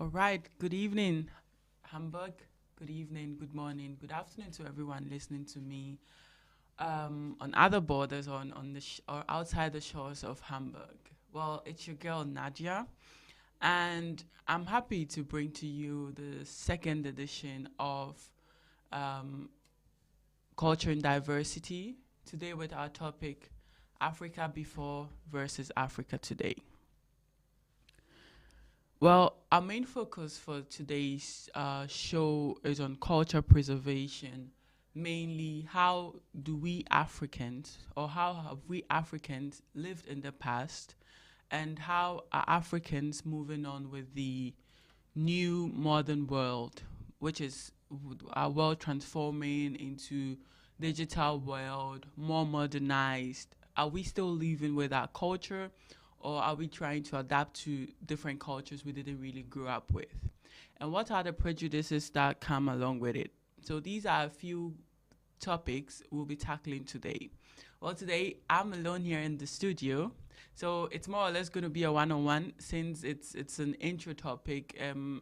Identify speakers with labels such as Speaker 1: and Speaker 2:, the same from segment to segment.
Speaker 1: All right. Good evening, Hamburg. Good evening, good morning, good afternoon to everyone listening to me on other borders on the or outside the shores of Hamburg. Well, it's your girl Nadia, and I'm happy to bring to you the second edition of um, Culture and Diversity today with our topic Africa Before versus Africa Today. Well, our main focus for today's show is on culture preservation. Mainly, how do we Africans, or how have we Africans lived in the past, and how are Africans moving on with the new modern world, which is our world transforming into digital world, more modernized. Are we still living with our culture, or are we trying to adapt to different cultures we didn't really grow up with? And what are the prejudices that come along with it? So these are a few topics we'll be tackling today. Well, today I'm alone here in the studio, so it's more or less going to be a one-on-one since it's an intro topic.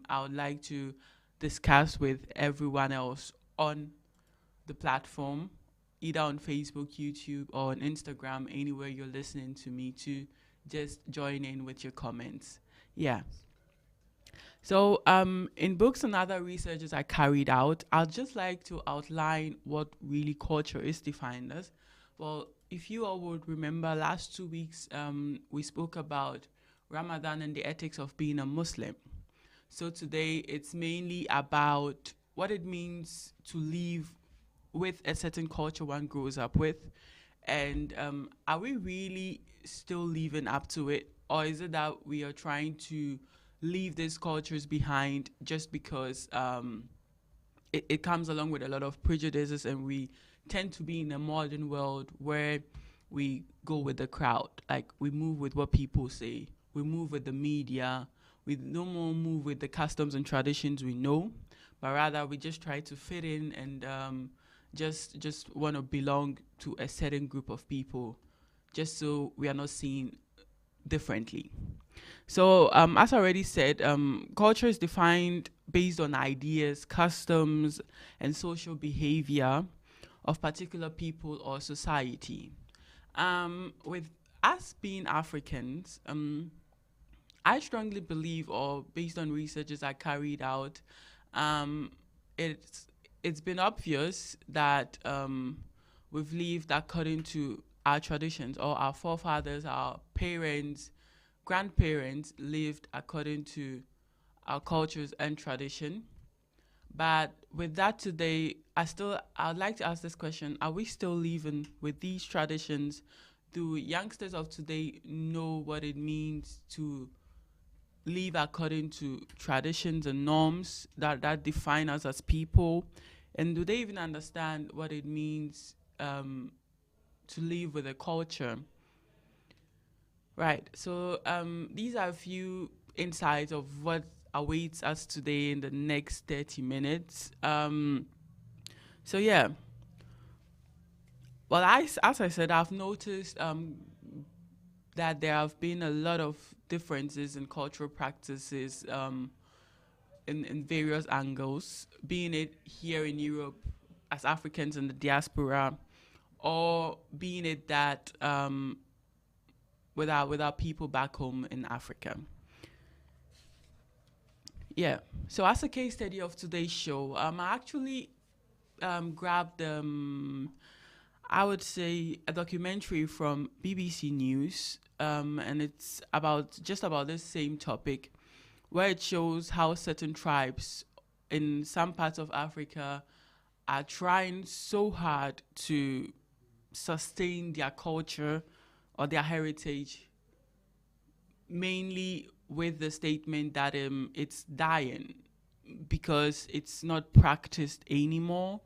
Speaker 1: I would like to discuss with everyone else on the platform, either on Facebook, YouTube, or on Instagram, anywhere you're listening to me, to just join in with your comments. Yeah. So, in books and other researches I carried out, I'd just like to outline what really culture is defined as. Well, if you all would remember, last 2 weeks we spoke about Ramadan and the ethics of being a Muslim. So today it's mainly about what it means to live with a certain culture one grows up with, and are we really still living up to it, or is it that we are trying to leave these cultures behind just because it comes along with a lot of prejudices, and we tend to be in a modern world where we go with the crowd, like we move with what people say, we move with the media, we no more move with the customs and traditions we know, but rather we just try to fit in and just want to belong to a certain group of people, just so we are not seen differently. So, as I already said, culture is defined based on ideas, customs, and social behavior of particular people or society. With us being Africans, I strongly believe, or based on researches I carried out, um, it's it's been obvious that we've lived according to our traditions, or our forefathers, our parents, grandparents lived according to our cultures and tradition. But with that today, I'd like to ask this question: are we still living with these traditions? Do youngsters of today know what it means to live according to traditions and norms that define us as people? And do they even understand what it means to live with a culture? Right. So these are a few insights of what awaits us today in the next 30 minutes. So yeah. Well, as I said, I've noticed that there have been a lot of differences in cultural practices in various angles, being it here in Europe as Africans in the diaspora, or being it that with our people back home in Africa. Yeah. So as a case study of today's show, I actually grabbed I would say a documentary from BBC News, and it's about just about this same topic, where it shows how certain tribes in some parts of Africa are trying so hard to sustain their culture or their heritage, mainly with the statement that it's dying because it's not practiced anymore.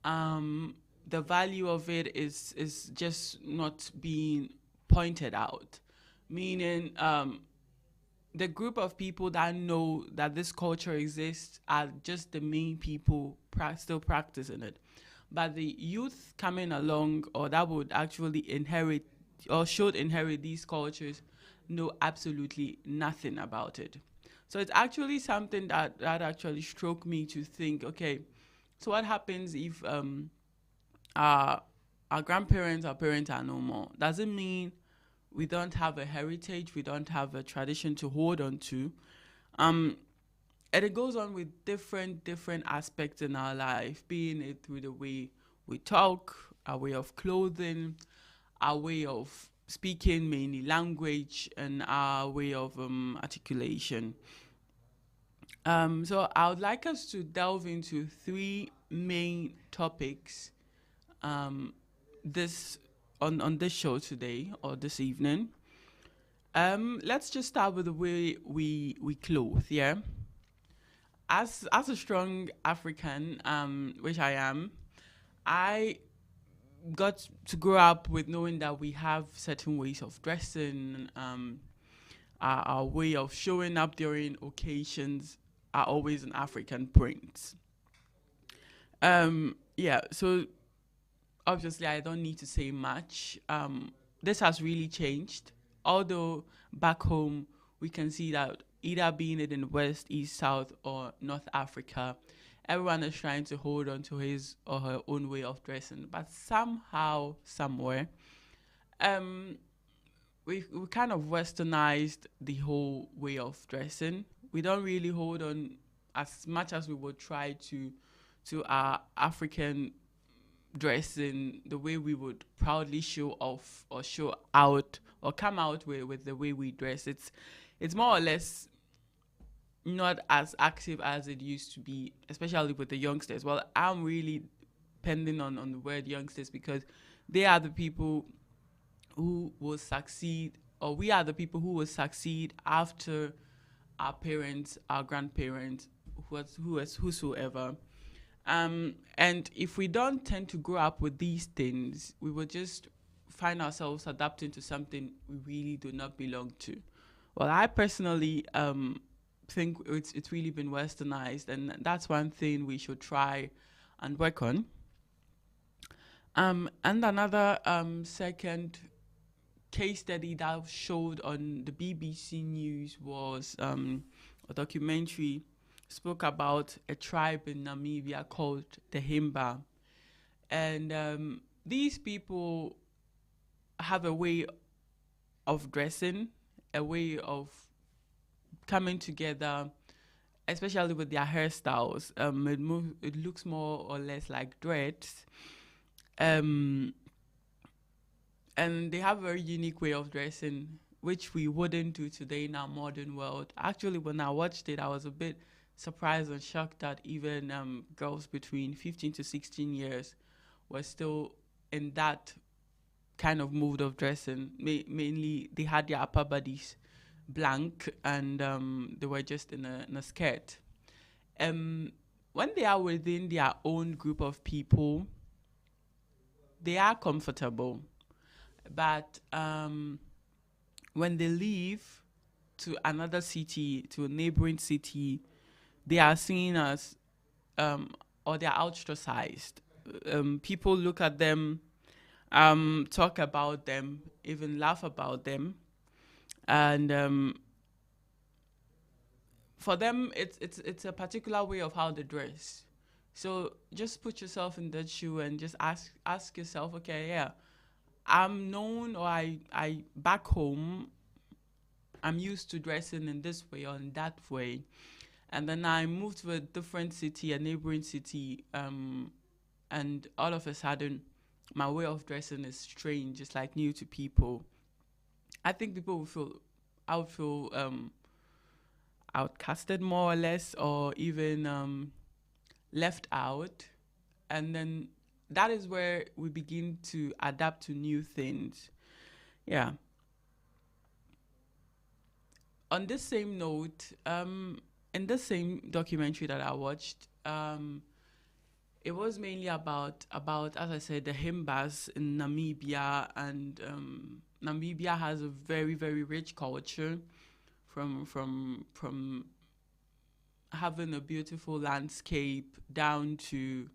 Speaker 1: Um, the value of it is just not being pointed out, meaning the group of people that know that this culture exists are just the main people still practicing it. But the youth coming along, or that would actually inherit or should inherit these cultures, know absolutely nothing about it. So it's actually something that actually struck me to think, okay, so what happens if our our grandparents, our parents are no more? Does it mean we don't have a heritage, we don't have a tradition to hold on to? Um, and it goes on with different aspects in our life, being it through the way we talk, our way of clothing, our way of speaking, mainly language, and our way of articulation. So I would like us to delve into three main topics um, this on this show today or this evening. Let's just start with the way we clothe. Yeah, as a strong African, which I am, I got to grow up with knowing that we have certain ways of dressing. Our way of showing up during occasions are always in African prints. Yeah, so obviously I don't need to say much. This has really changed. Although back home we can see that either being it in West, East, South, or North Africa, everyone is trying to hold on to his or her own way of dressing. But somehow, somewhere, um, we kind of westernized the whole way of dressing. We don't really hold on as much as we would try to our African dressing, the way we would proudly show off or show out or come out with the way we dress. It's more or less not as active as it used to be, especially with the youngsters. Well, I'm really depending on the word youngsters because they are the people who will succeed, or we are the people who will succeed after our parents, our grandparents, whosoever. And if we don't tend to grow up with these things, we will just find ourselves adapting to something we really do not belong to. Well, I personally think it's really been westernized, and that's one thing we should try and work on. And another second case study that showed on the BBC News was a documentary spoke about a tribe in Namibia called the Himba. And these people have a way of dressing, a way of coming together, especially with their hairstyles. It looks more or less like dreads. Um, and they have a very unique way of dressing, which we wouldn't do today in our modern world. Actually, when I watched it, I was a bit surprised and shocked that even girls between 15 to 16 years were still in that kind of mood of dressing. Mainly, they had their upper bodies blank and they were just in a skirt. When they are within their own group of people, they are comfortable. But when they leave to another city, to a neighboring city, they are seen as, or they are ostracized. People look at them, talk about them, even laugh about them. And for them, it's a particular way of how they dress. So just put yourself in that shoe and just ask yourself, okay, yeah, I'm known, or I back home, I'm used to dressing in this way or in that way. And then I moved to a different city, a neighboring city, and all of a sudden, my way of dressing is strange, it's like new to people, I think people would feel, I would feel outcasted more or less, or even left out. And then that is where we begin to adapt to new things. Yeah. On this same note, in the same documentary that I watched, it was mainly about, as I said, the Himbas in Namibia, and Namibia has a very, very rich culture, from having a beautiful landscape down to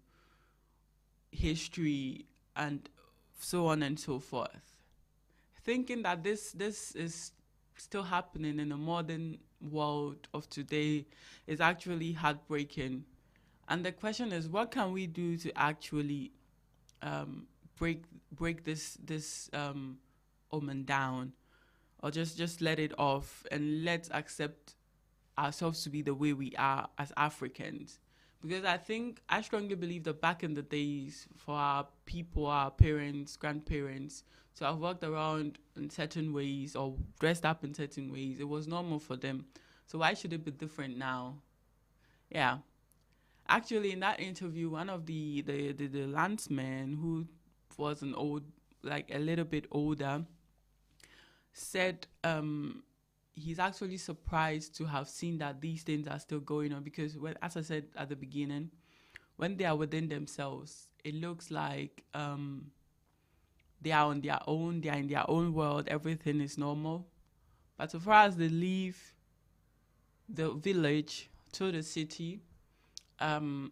Speaker 1: history and so on and so forth. Thinking that this is still happening in the modern world of today is actually heartbreaking. And the question is, what can we do to actually um, break this omen down, or just let it off and let's accept ourselves to be the way we are as Africans? Because I strongly believe that back in the days, for our people, our parents, grandparents, to have walked around in certain ways or dressed up in certain ways, it was normal for them. So why should it be different now? Yeah. Actually, in that interview, one of the landsmen, who was an old, like a little bit older, said he's actually surprised to have seen that these things are still going on, because when, as I said at the beginning, when they are within themselves, it looks like they are on their own, they are in their own world, everything is normal. But so far as they leave the village to the city, um,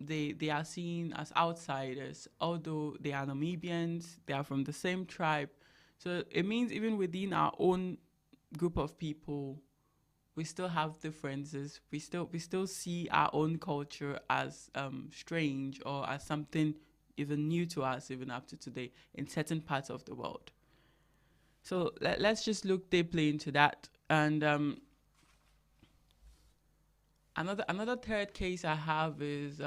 Speaker 1: they are seen as outsiders, although they are Namibians, they are from the same tribe. So it means even within our own group of people, we still have differences. We still see our own culture as strange, or as something even new to us, even up to today, in certain parts of the world. So let's just look deeply into that. And another third case I have is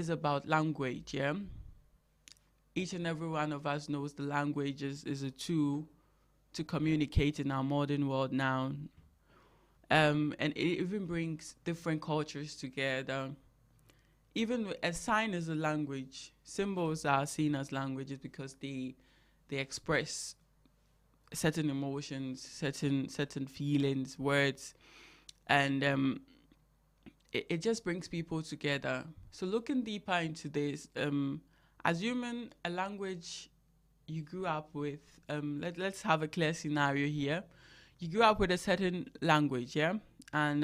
Speaker 1: about language. Yeah, each and every one of us knows the language is a tool to communicate in our modern world now. And it even brings different cultures together. Even a sign is a language. Symbols are seen as languages because they express certain emotions, certain feelings, words, and it just brings people together. So looking deeper into this, assuming a language you grew up with, let's have a clear scenario here. You grew up with a certain language, yeah? And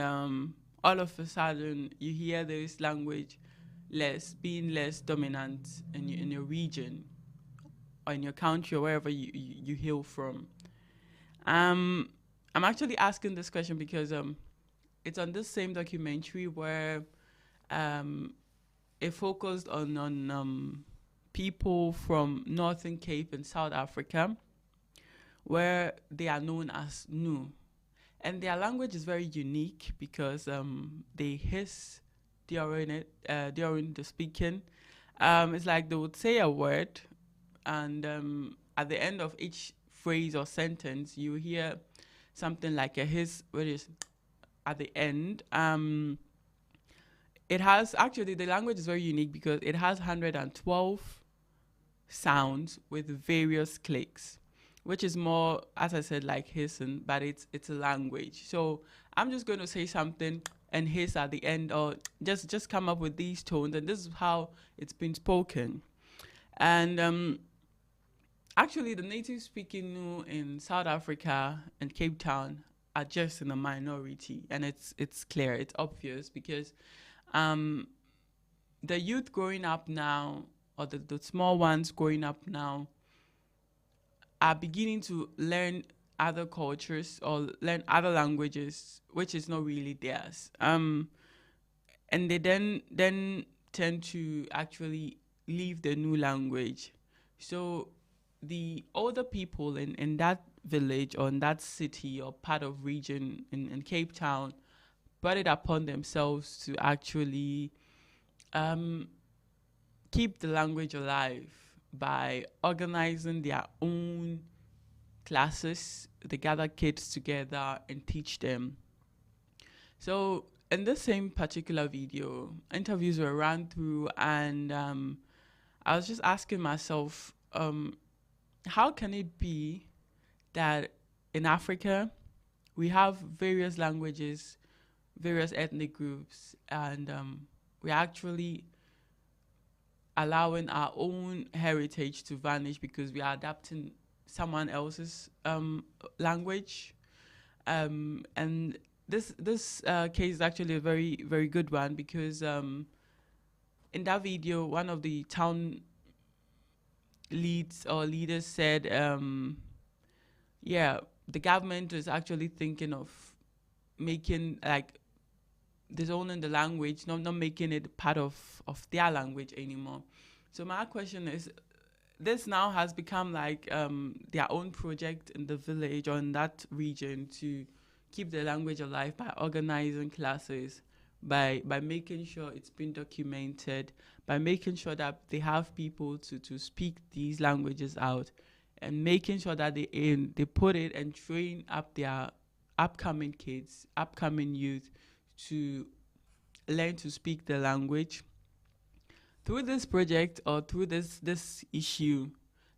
Speaker 1: all of a sudden you hear this language being less dominant in your region, or in your country, or wherever you hail from. Um, I'm actually asking this question because it's on this same documentary where um, it focused on people from Northern Cape in South Africa, where they are known as Nu. And their language is very unique because they hiss during the speaking. It's like they would say a word, and at the end of each phrase or sentence, you hear something like a hiss, which is at the end. It has actually, the language is very unique because it has 112 sounds with various clicks, which is more, as I said, like hissing, but it's a language. So I'm just going to say something and hiss at the end, or just come up with these tones, and this is how it's been spoken. And actually, the native speaking Nu in South Africa and Cape Town are just in a minority, and it's clear, it's obvious, because the youth growing up now, or the small ones growing up now, are beginning to learn other cultures or learn other languages, which is not really theirs. And they then tend to actually leave the new language. So the older people in that village or in that city or part of region in Cape Town brought it upon themselves to actually keep the language alive by organizing their own classes. They gather kids together and teach them. So in the same particular video, interviews were run through, and I was just asking myself, how can it be that in Africa we have various languages, various ethnic groups, and we're actually allowing our own heritage to vanish because we are adapting someone else's language. And this case is actually a very, very good one because in that video, one of the town leaders said, yeah, the government is actually thinking of making like disowning the language, not making it part of their language anymore. So my question is, this now has become like their own project in the village or in that region to keep the language alive by organizing classes, by making sure it's been documented, by making sure that they have people to speak these languages out, and making sure that they put it and train up their upcoming kids, upcoming youth to learn to speak the language. Through this project or through this issue,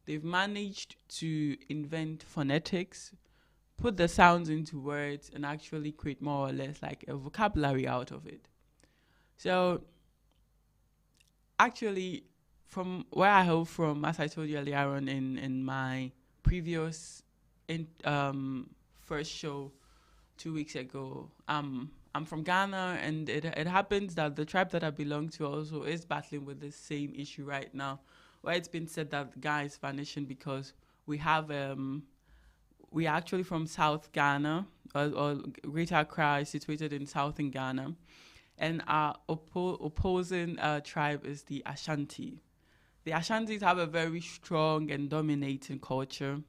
Speaker 1: they've managed to invent phonetics, put the sounds into words, and actually create more or less like a vocabulary out of it. So actually, from where I hail from, as I told you earlier on in my previous first show 2 weeks ago, I'm from Ghana, and it happens that the tribe that I belong to also is battling with the same issue right now, where it's been said that Ghana is vanishing because we are actually from South Ghana, or Greater Accra is situated in southern Ghana, and our opposing tribe is the Ashanti. The Ashantis have a very strong and dominating culture.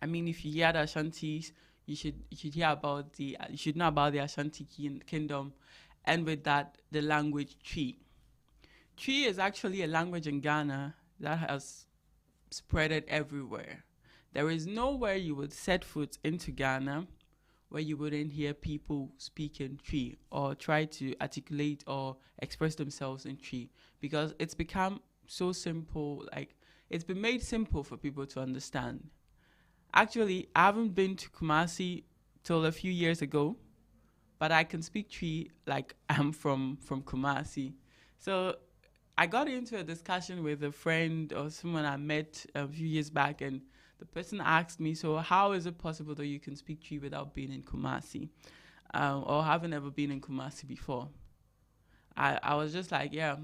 Speaker 1: I mean, if you hear the Ashantis, you should hear about you should know about the Ashanti kingdom, and with that, the language Twi. Twi is actually a language in Ghana that has spreaded everywhere. There is nowhere you would set foot into Ghana where you wouldn't hear people speaking Twi or try to articulate or express themselves in Twi, because it's become so simple, like it's been made simple for people to understand. Actually, I haven't been to Kumasi till a few years ago, but I can speak Twi like I'm from Kumasi. So I got into a discussion with a friend or someone I met a few years back, and the person asked me, so how is it possible that you can speak Twi without being in Kumasi or having ever been in Kumasi before? I was just like, yeah,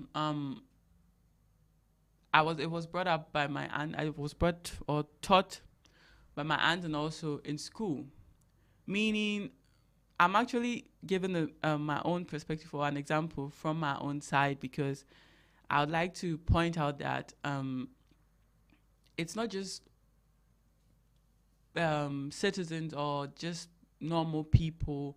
Speaker 1: it was brought up by my aunt. I was brought or taught by my aunt, and also in school, meaning I'm actually giving my own perspective or an example from my own side, because I would like to point out that it's not just citizens or just normal people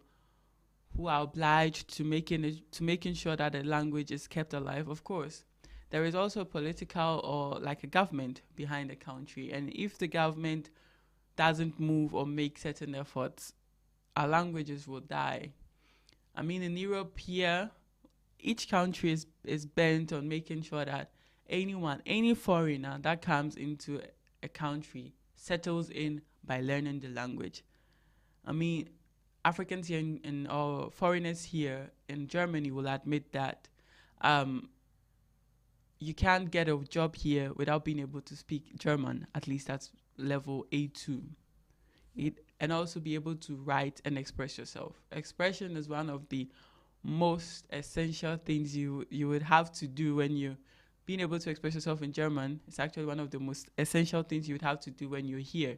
Speaker 1: who are obliged to making sure that the language is kept alive. Of course, there is also political or like a government behind the country, and if the government doesn't move or make certain efforts, our languages will die. I mean, in Europe here, each country is bent on making sure that any foreigner that comes into a country settles in by learning the language. I mean, Africans here or foreigners here in Germany will admit that you can't get a job here without being able to speak German, at least that's level A2. And also be able to write and express yourself. Expression is one of the most essential things you would have to do when you're being able to express yourself in German. It's actually one of the most essential things you would have to do when you're here.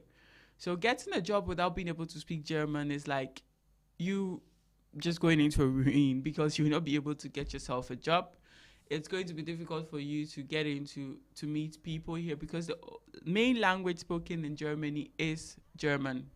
Speaker 1: So getting a job without being able to speak German is like you just going into a ruin, because you will not be able to get yourself a job. It's going to be difficult for you to get into to meet people here, because the main language spoken in Germany is German.